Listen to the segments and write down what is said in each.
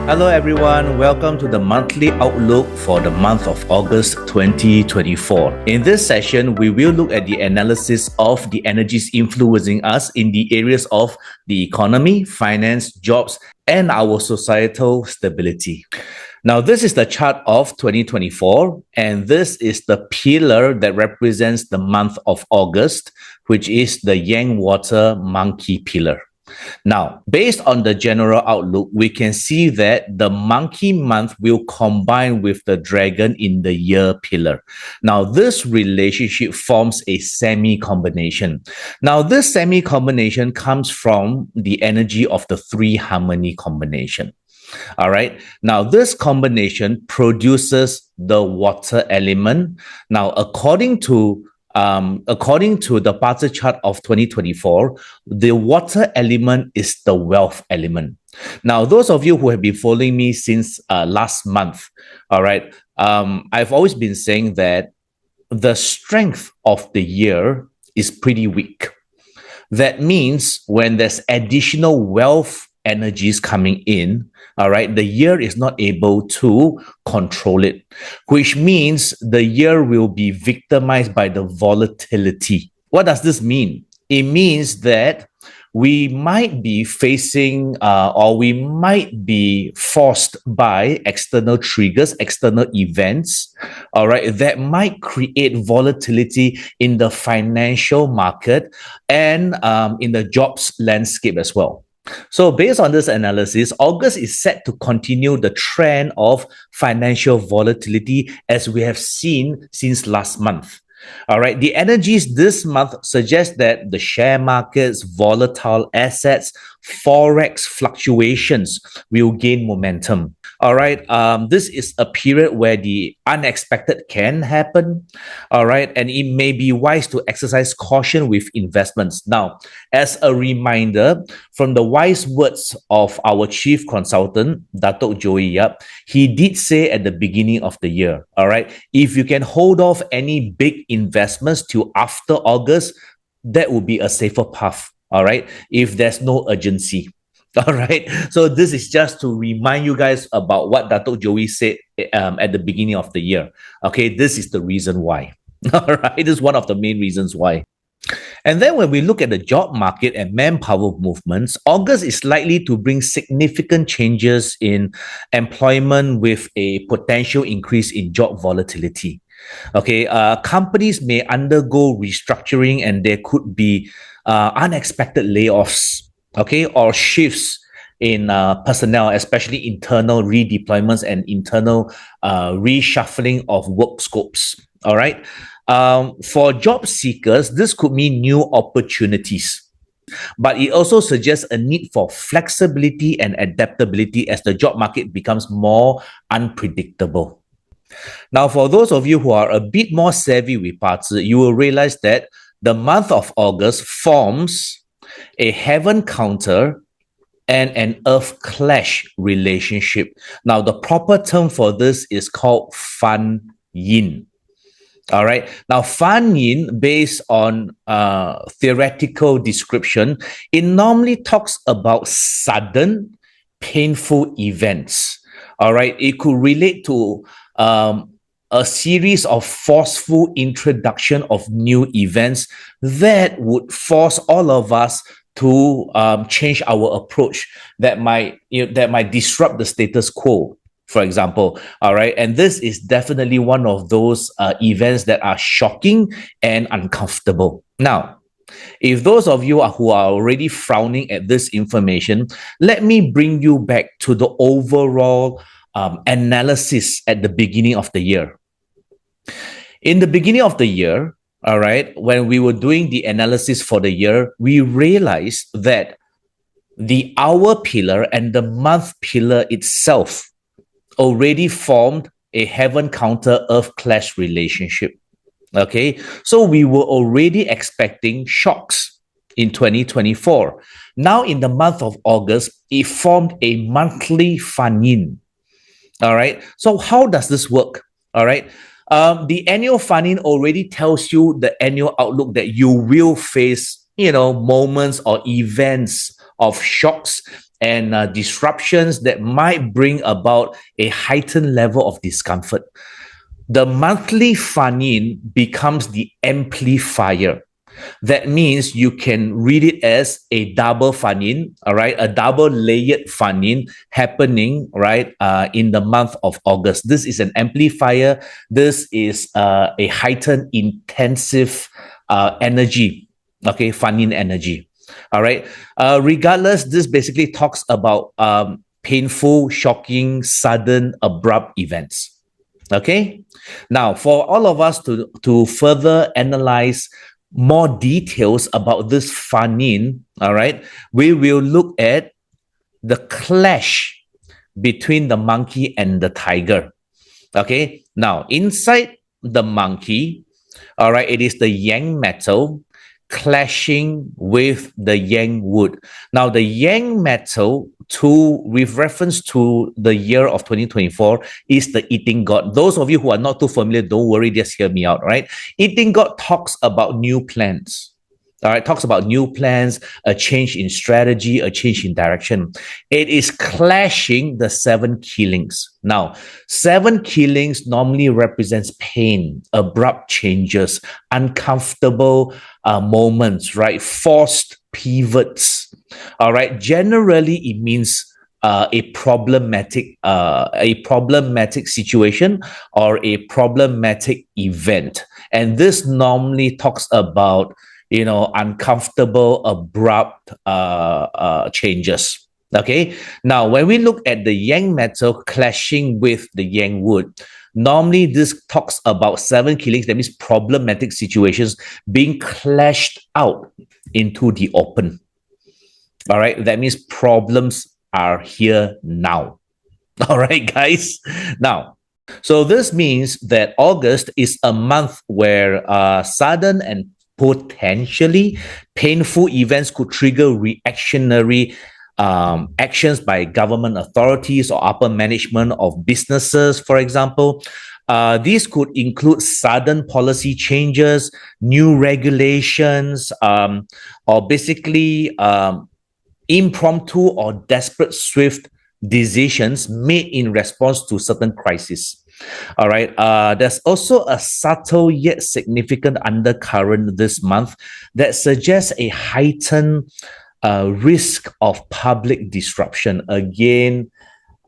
Hello, everyone. Welcome to the monthly outlook for the month of August 2024. In this session, we will look at the analysis of the energies influencing us in the areas of the economy, finance, jobs, and our societal stability. Now, this is the chart of 2024, and this is the pillar that represents the month of August, which is the Yang Water Monkey pillar. Now, based on the general outlook, we can see that the monkey month will combine with the dragon in the year pillar. Now, this relationship forms a semi-combination. Now, this semi-combination comes from the energy of the three harmony combination. All right. Now, this combination produces the water element. Now, according to the Barter chart of 2024, the water element is the wealth element. Now, those of you who have been following me since last month, all right, I've always been saying that the strength of the year is pretty weak. That means when there's additional wealth energies coming in, all right, the year is not able to control it, which means the year will be victimized by the volatility. What does this mean? It means that we might be facing or we might be forced by external triggers, external events, all right, that might create volatility in the financial market and in the jobs landscape as well. So based on this analysis, August is set to continue the trend of financial volatility as we have seen since last month. All right, the energies this month suggest that the share markets, volatile assets, forex fluctuations will gain momentum. All right, this is a period where the unexpected can happen. All right, and it may be wise to exercise caution with investments. Now, as a reminder, from the wise words of our chief consultant, Datuk Joey Yap, he did say at the beginning of the year, all right, if you can hold off any big investments till after August, that would be a safer path. All right, if there's no urgency. All right. So this is just to remind you guys about what Datuk Joey said at the beginning of the year. Okay, this is the reason why. All right, this is one of the main reasons why. And then when we look at the job market and manpower movements, August is likely to bring significant changes in employment with a potential increase in job volatility. Okay, companies may undergo restructuring and there could be unexpected layoffs, okay, or shifts in personnel, especially internal redeployments and internal reshuffling of work scopes. All right. For job seekers, this could mean new opportunities. But it also suggests a need for flexibility and adaptability as the job market becomes more unpredictable. Now, for those of you who are a bit more savvy with parts, you will realize that the month of August forms a heaven counter and an earth clash relationship. Now, the proper term for this is called Fan Yin. All right. Now, Fan Yin, based on theoretical description, it normally talks about sudden, painful events. All right. It could relate to a series of forceful introduction of new events that would force all of us to change our approach that might disrupt the status quo, for example. All right. And this is definitely one of those events that are shocking and uncomfortable. Now, if those of you who are already frowning at this information, let me bring you back to the overall analysis at the beginning of the year. In the beginning of the year, all right, when we were doing the analysis for the year, we realized that the hour pillar and the month pillar itself already formed a heaven counter earth clash relationship. Okay, so we were already expecting shocks in 2024. Now, in the month of August, it formed a monthly Fan Yin. All right, so how does this work? All right, the annual Fan Yin already tells you the annual outlook that you will face, moments or events of shocks and disruptions that might bring about a heightened level of discomfort. The monthly Fan Yin becomes the amplifier. That means you can read it as a double Fan Yin, all right, a double layered Fan Yin happening, right, in the month of August. This is an amplifier. This is a heightened, intensive energy, okay, Fan Yin energy, all right. Regardless, this basically talks about painful, shocking, sudden, abrupt events. Okay. Now, for all of us to further analyze more details about this Fan Yin, all right, we will look at the clash between the monkey and the tiger. Okay. Now, inside the monkey, all right, it is the yang metal clashing with the yang wood. Now, the yang metal, with reference to the year of 2024, is the eating god. Those of you who are not too familiar, don't worry, just hear me out, right? Eating god talks about new plans. All right, talks about new plans, a change in strategy, a change in direction. It is clashing the 7 killings. Now, 7 killings normally represents pain, abrupt changes, uncomfortable moments, right? Forced pivots. All right. Generally, it means a problematic situation or a problematic event, and this normally talks about uncomfortable, abrupt changes. Okay. Now, when we look at the yang metal clashing with the yang wood, normally this talks about 7 killings. That means problematic situations being clashed out into the open. All right. That means problems are here now. All right, guys. Now, so this means that August is a month where sudden and potentially painful events could trigger reactionary actions by government authorities or upper management of businesses, for example. These could include sudden policy changes, new regulations, or basically impromptu or desperate swift decisions made in response to certain crises. All right. There's also a subtle yet significant undercurrent this month that suggests a heightened risk of public disruption. Again,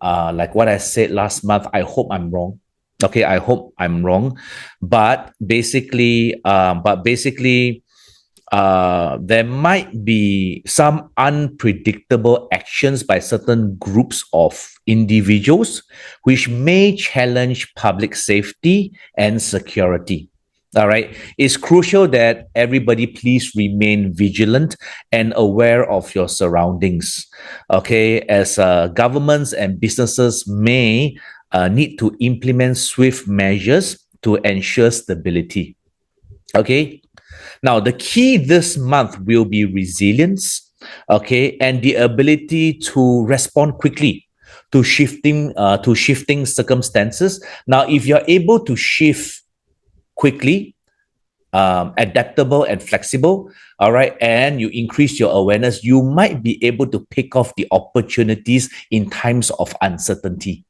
like what I said last month, I hope I'm wrong. Okay, I hope I'm wrong. But basically, there might be some unpredictable actions by certain groups of individuals which may challenge public safety and security. All right. It's crucial that everybody please remain vigilant and aware of your surroundings. Okay. As governments and businesses may need to implement swift measures to ensure stability. Okay. Now, the key this month will be resilience, okay, and the ability to respond quickly to shifting circumstances. Now, if you're able to shift quickly, adaptable and flexible, all right, and you increase your awareness, you might be able to pick off the opportunities in times of uncertainty.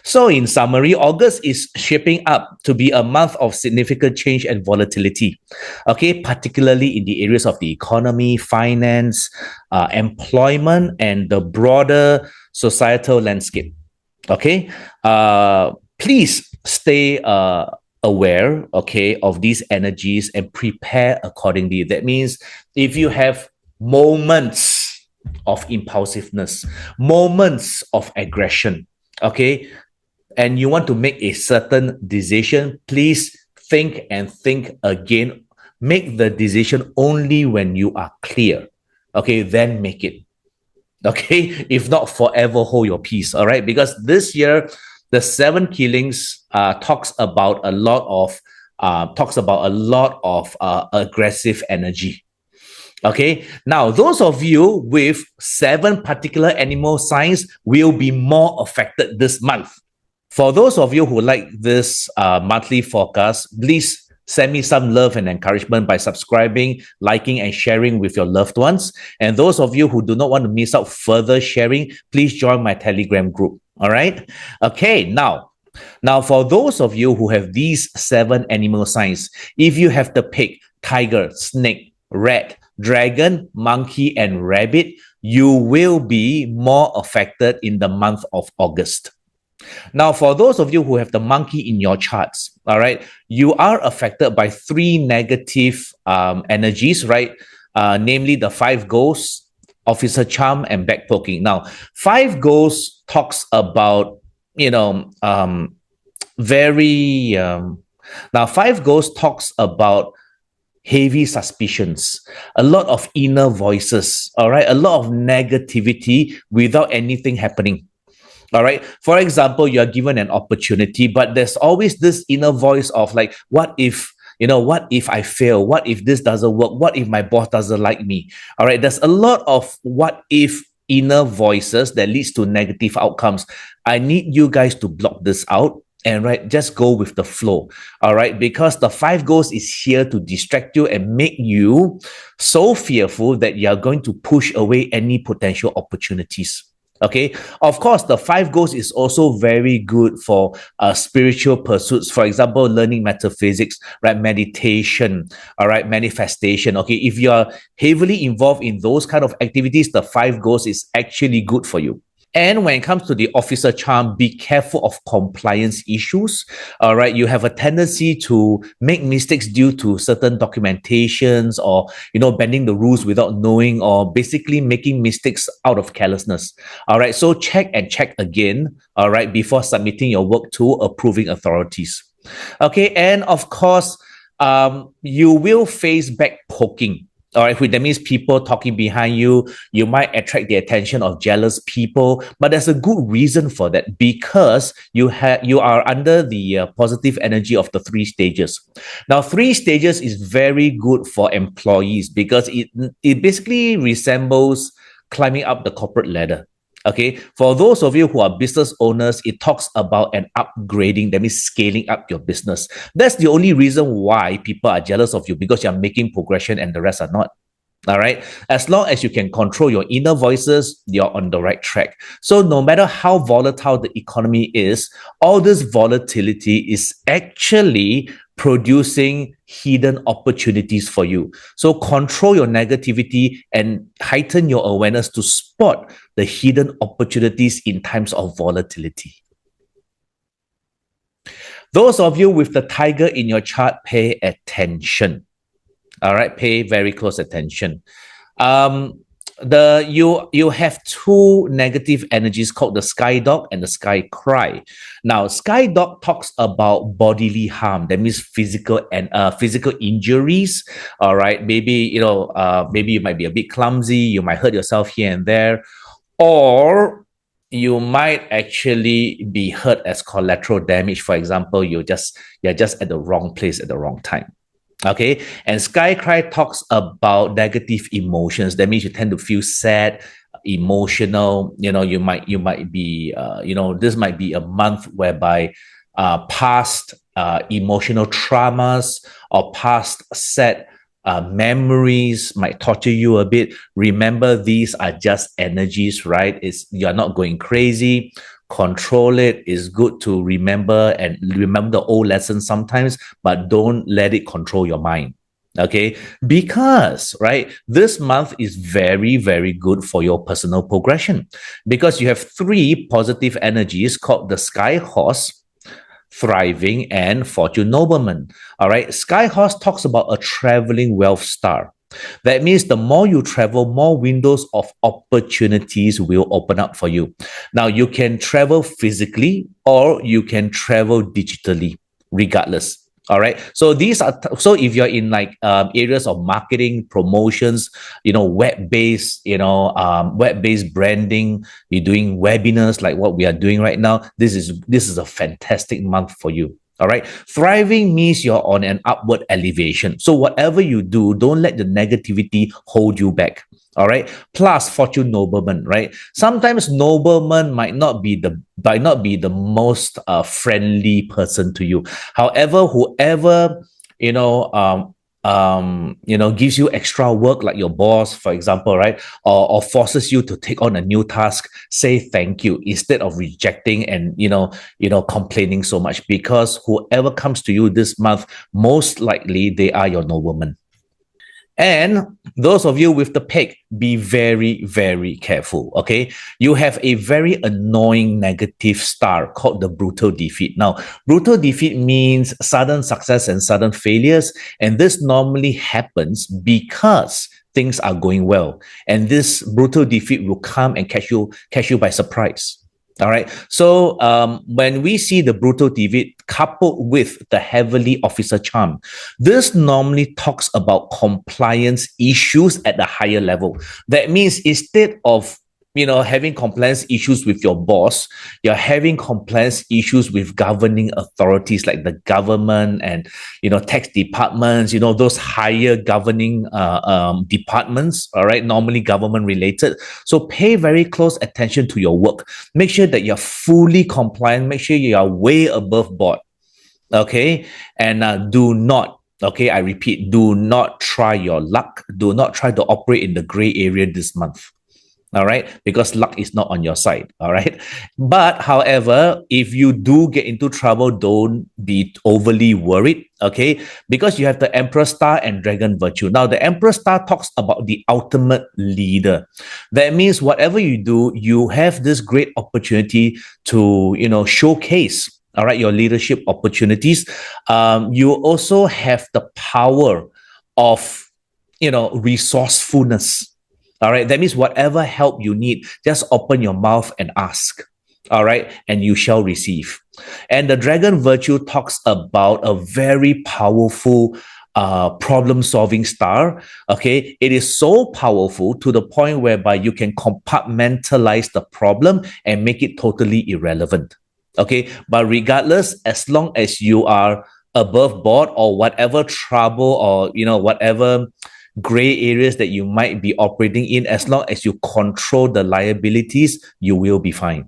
So in summary, August is shaping up to be a month of significant change and volatility, okay, particularly in the areas of the economy, finance, employment, and the broader societal landscape. Okay, please stay aware, okay, of these energies and prepare accordingly. That means if you have moments of impulsiveness, moments of aggression, okay, and you want to make a certain decision, please think and think again. Make the decision only when you are clear. Okay, then make it. Okay, if not, forever hold your peace. All right, because this year, the 7 killings talks about a lot of aggressive energy. Okay, now those of you with 7 particular animal signs will be more affected this month. For those of you who like this monthly forecast, please Send me some love and encouragement by subscribing, liking, and sharing with your loved ones. And those of you who do not want to miss out further sharing, please join my Telegram group. All right. Okay. Now, for those of you who have these 7 animal signs, if you have to pick tiger, snake, rat, dragon, monkey, and rabbit, you will be more affected in the month of August. Now, for those of you who have the monkey in your charts, all right, you are affected by 3 negative energies, right? Namely the 5 ghosts, officer charm, and backpoking. Now, 5 ghosts talks about, you know, very, now 5 ghosts talks about heavy suspicions, a lot of inner voices, all right, a lot of negativity without anything happening. All right. For example, you are given an opportunity, but there's always this inner voice of like, what if, what if I fail? What if this doesn't work? What if my boss doesn't like me? All right. There's a lot of what if inner voices that leads to negative outcomes. I need you guys to block this out and just go with the flow. All right. Because the 5 ghosts is here to distract you and make you so fearful that you're going to push away any potential opportunities. Okay, of course, the 5 ghosts is also very good for spiritual pursuits. For example, learning metaphysics, right? Meditation, all right, manifestation. Okay, if you are heavily involved in those kind of activities, the 5 ghosts is actually good for you. And when it comes to the officer charm, be careful of compliance issues. All right. You have a tendency to make mistakes due to certain documentations or, bending the rules without knowing or basically making mistakes out of carelessness. All right. So check and check again. All right. Before submitting your work to approving authorities. Okay. And of course, you will face back poking. All right, that means people talking behind you. You might attract the attention of jealous people, but there's a good reason for that because you are under the positive energy of the 3 stages. Now, 3 stages is very good for employees because it basically resembles climbing up the corporate ladder. Okay, for those of you who are business owners, it talks about an upgrading, that means scaling up your business. That's the only reason why people are jealous of you, because you're making progression and the rest are not. All right. As long as you can control your inner voices, you're on the right track. So no matter how volatile the economy is, all this volatility is actually producing hidden opportunities for you. So control your negativity and heighten your awareness to spot the hidden opportunities in times of volatility. Those of you with the tiger in your chart, pay attention. All right, pay very close attention. You have 2 negative energies called the sky dog and the sky cry. Now, sky dog talks about bodily harm. That means physical and physical injuries. All right, maybe maybe you might be a bit clumsy. You might hurt yourself here and there, or you might actually be hurt as collateral damage. For example, you're just at the wrong place at the wrong time. Okay, and sky cry talks about negative emotions. That means you tend to feel sad, emotional. You might be this might be a month whereby past emotional traumas or past sad memories might torture you a bit. Remember, these are just energies, right? You're not going crazy. Control it. Is good to remember the old lessons sometimes, but don't let it control your mind. Okay, because this month is very, very good for your personal progression because you have 3 positive energies called the sky horse, thriving, and fortune nobleman. All right, sky horse talks about a traveling wealth star. That means the more you travel, more windows of opportunities will open up for you. Now, you can travel physically or you can travel digitally, regardless. All right. So so if you're in areas of marketing, promotions, web-based, web-based branding, you're doing webinars like what we are doing right now. This is a fantastic month for you. All right. Thriving means you're on an upward elevation. So whatever you do, don't let the negativity hold you back. All right. Plus fortune nobleman, right? Sometimes nobleman might not be the most friendly person to you. However, whoever gives you extra work, like your boss, for example, right? Or forces you to take on a new task, say thank you instead of rejecting and, complaining so much, because whoever comes to you this month, most likely they are your nobleman. And those of you with the pig, be very, very careful. Okay. You have a very annoying negative star called the brutal defeat. Now, brutal defeat means sudden success and sudden failures. And this normally happens because things are going well. And this brutal defeat will come and catch you by surprise. All right. So when we see the brutal defeat coupled with the heavily officer charm, this normally talks about compliance issues at the higher level. That means instead of having compliance issues with your boss, you're having compliance issues with governing authorities like the government and tax departments, those higher governing departments, all right, normally government related. So pay very close attention to your work. Make sure that you're fully compliant. Make sure you are way above board. Okay. And do not, okay, I repeat, do not try your luck. Do not try to operate in the gray area this month. All right, because luck is not on your side. All right. But however, if you do get into trouble, don't be overly worried. Okay, because you have the Emperor Star and Dragon Virtue. Now, the Emperor Star talks about the ultimate leader. That means whatever you do, you have this great opportunity to showcase, all right, your leadership opportunities. You also have the power of resourcefulness. All right. That means whatever help you need, just open your mouth and ask. All right. And you shall receive. And the Dragon Virtue talks about a very powerful problem solving star. Okay. It is so powerful to the point whereby you can compartmentalize the problem and make it totally irrelevant. Okay. But regardless, as long as you are above board or whatever trouble or, whatever gray areas that you might be operating in, as long as you control the liabilities, you will be fine.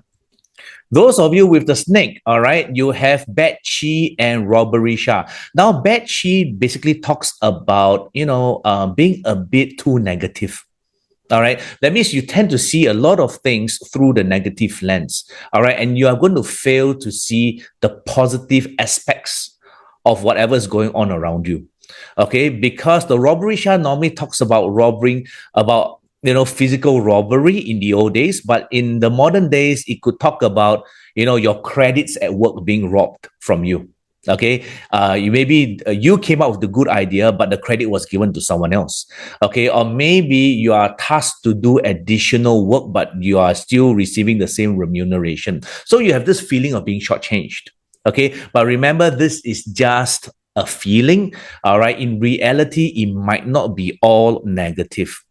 Those of you with the snake, all right, you have bad chi and robbery sha. Now, bad chi basically talks about, being a bit too negative. All right. That means you tend to see a lot of things through the negative lens. All right. And you are going to fail to see the positive aspects of whatever is going on around you. Okay, because the robbery sha normally talks about robbing, about physical robbery in the old days, but in the modern days, it could talk about your credits at work being robbed from you. Okay, you came up with the good idea, but the credit was given to someone else. Okay, or maybe you are tasked to do additional work, but you are still receiving the same remuneration. So you have this feeling of being shortchanged. Okay, but remember, this is just a feeling. All right, in reality, it might not be all negative.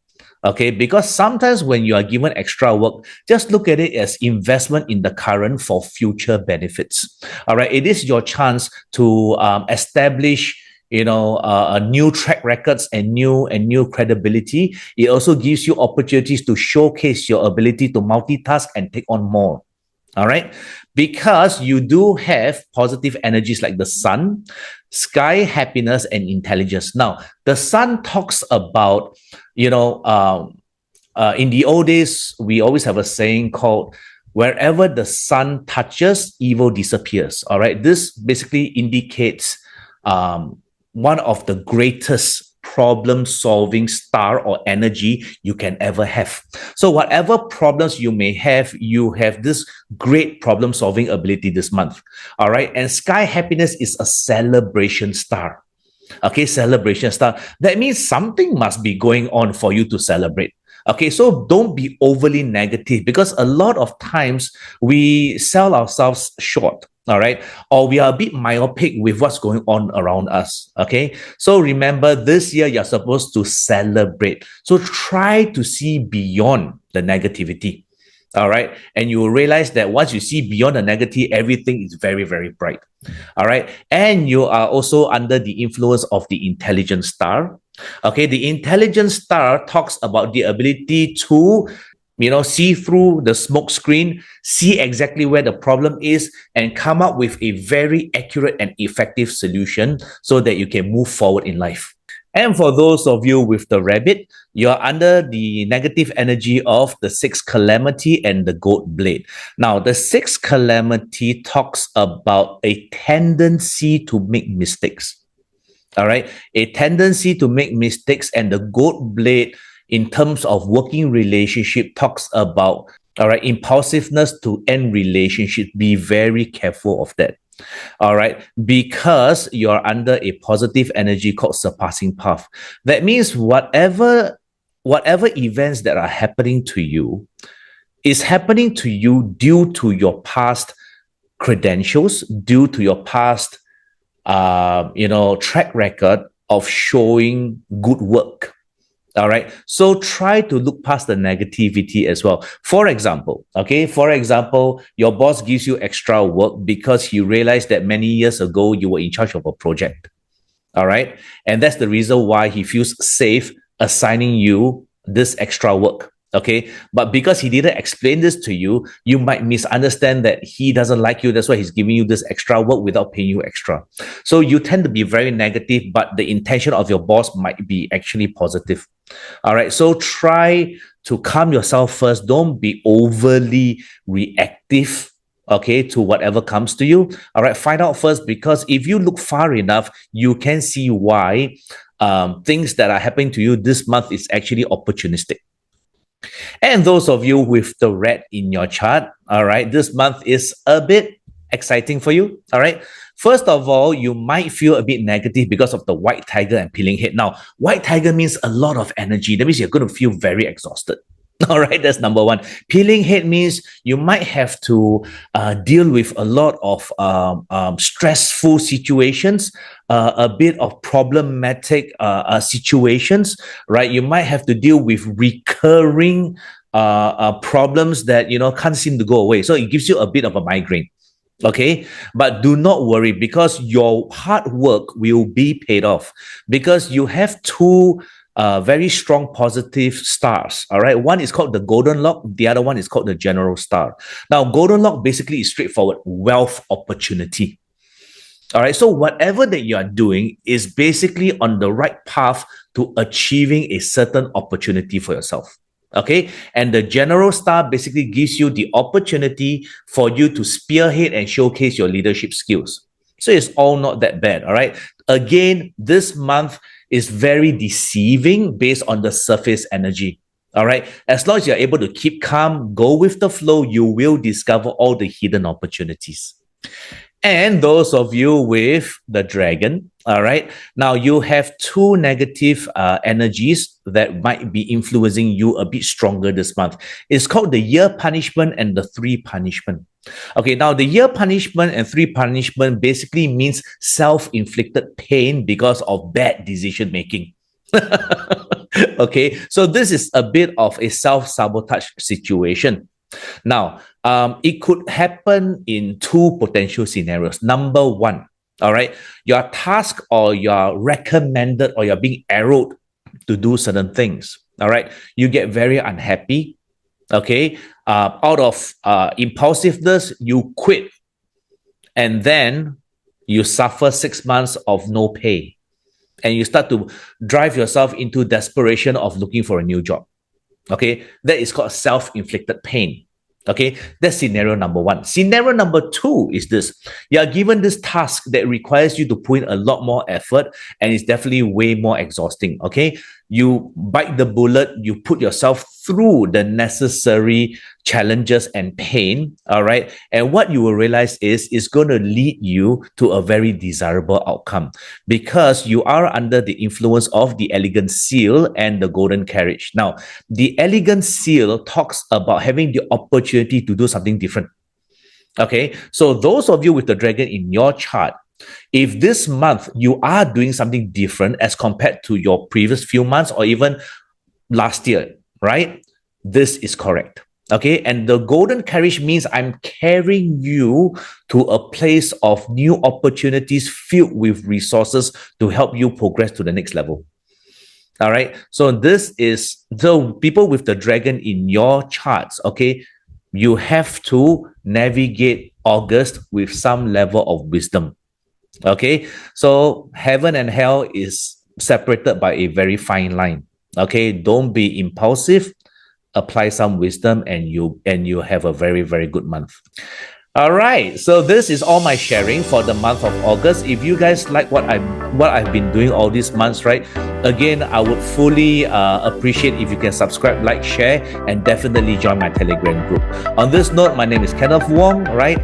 Okay, because sometimes when you are given extra work, just look at it as investment in the current for future benefits. All right, it is your chance to establish a new track records and new credibility. It also gives you opportunities to showcase your ability to multitask and take on more. All right, because you do have positive energies like the sun, sky, happiness, and intelligence. Now, the sun talks about, in the old days, we always have a saying called, wherever the sun touches, evil disappears. All right, this basically indicates one of the greatest problem-solving star or energy you can ever have. So whatever problems you may have, you have this great problem-solving ability this month. All right. And sky happiness is a celebration star. Okay, celebration star. That means something must be going on for you to celebrate. Okay, so don't be overly negative, because a lot of times we sell ourselves short. All right, or we are a bit myopic with what's going on around us. Okay, so remember, this year you're supposed to celebrate. So try to see beyond the negativity. All right, and you will realize that once you see beyond the negative, everything is very, very bright. All right, and you are also under the influence of the intelligence star. Okay, the intelligence star talks about the ability to see through the smoke screen, see exactly where the problem is, and come up with a very accurate and effective solution so that you can move forward in life. And for those of you with the rabbit, you're under the negative energy of the sixth calamity and the goat blade. Now, the sixth calamity talks about a tendency to make mistakes. All right. A tendency to make mistakes, and the goat blade in terms of working relationship talks about, all right, impulsiveness to end relationship. Be very careful of that. All right, because you're under a positive energy called surpassing path. That means whatever events that are happening to you is happening to you due to your past credentials, due to your past track record of showing good work. All right. So try to look past the negativity as well. For example, your boss gives you extra work because he realized that many years ago you were in charge of a project. All right. And that's the reason why he feels safe assigning you this extra work. Okay. But because he didn't explain this to you, you might misunderstand that he doesn't like you. That's why he's giving you this extra work without paying you extra. So you tend to be very negative, but the intention of your boss might be actually positive. All right. So try to calm yourself first. Don't be overly reactive, okay, to whatever comes to you. All right. Find out first, because if you look far enough, you can see why things that are happening to you this month is actually opportunistic. And those of you with the red in your chart, all right, this month is a bit exciting for you. All right. First of all, you might feel a bit negative because of the white tiger and peeling head. Now, white tiger means a lot of energy. That means you're going to feel very exhausted. All right, that's number one. Peeling head means you might have to deal with a lot of stressful situations, a bit of problematic situations, right? You might have to deal with recurring problems that can't seem to go away. So it gives you a bit of a migraine. Okay, but do not worry, because your hard work will be paid off, because you have two very strong positive stars. All right, one is called the golden lock, the other one is called the general star. Now, golden lock basically is straightforward wealth opportunity. All right, so whatever that you are doing is basically on the right path to achieving a certain opportunity for yourself. Okay, and the general star basically gives you the opportunity for you to spearhead and showcase your leadership skills. So it's all not that bad. All right, again, this month is very deceiving based on the surface energy. All right, as long as you're able to keep calm, go with the flow, you will discover all the hidden opportunities. And those of you with the dragon, all right, now you have two negative energies that might be influencing you a bit stronger this month. It's called the year punishment and the 3 punishment. Okay, now the year punishment and 3 punishment basically means self-inflicted pain because of bad decision making. Okay, so this is a bit of a self-sabotage situation. Now, it could happen in 2 potential scenarios. Number 1, all right, your task or you're recommended or you're being arrowed to do certain things. All right, you get very unhappy. Okay, out of impulsiveness, you quit, and then you suffer 6 months of no pay, and you start to drive yourself into desperation of looking for a new job. Okay, that is called self-inflicted pain. Okay, that's scenario number 1. Scenario number 2 is this. You are given this task that requires you to put in a lot more effort, and it's definitely way more exhausting. Okay, you bite the bullet, you put yourself through the necessary challenges and pain. All right, and what you will realize is it's going to lead you to a very desirable outcome, because you are under the influence of the elegant seal and the golden carriage. Now, the elegant seal talks about having the opportunity to do something different. Okay, so those of you with the dragon in your chart, if this month you are doing something different as compared to your previous few months or even last year, right? This is correct. Okay, and the golden carriage means I'm carrying you to a place of new opportunities filled with resources to help you progress to the next level. All right. So this is so people with the dragon in your charts, okay, you have to navigate August with some level of wisdom. Okay. So heaven and hell is separated by a very fine line. Okay. Don't be impulsive. Apply some wisdom and you have a very, very good month. All right, so this is all my sharing for the month of August. If you guys like what I've been doing all these months, right? Again, I would fully appreciate if you can subscribe, like, share, and definitely join my Telegram group. On this note, my name is Kenneth Wong, right?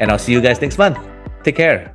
And I'll see you guys next month. Take care.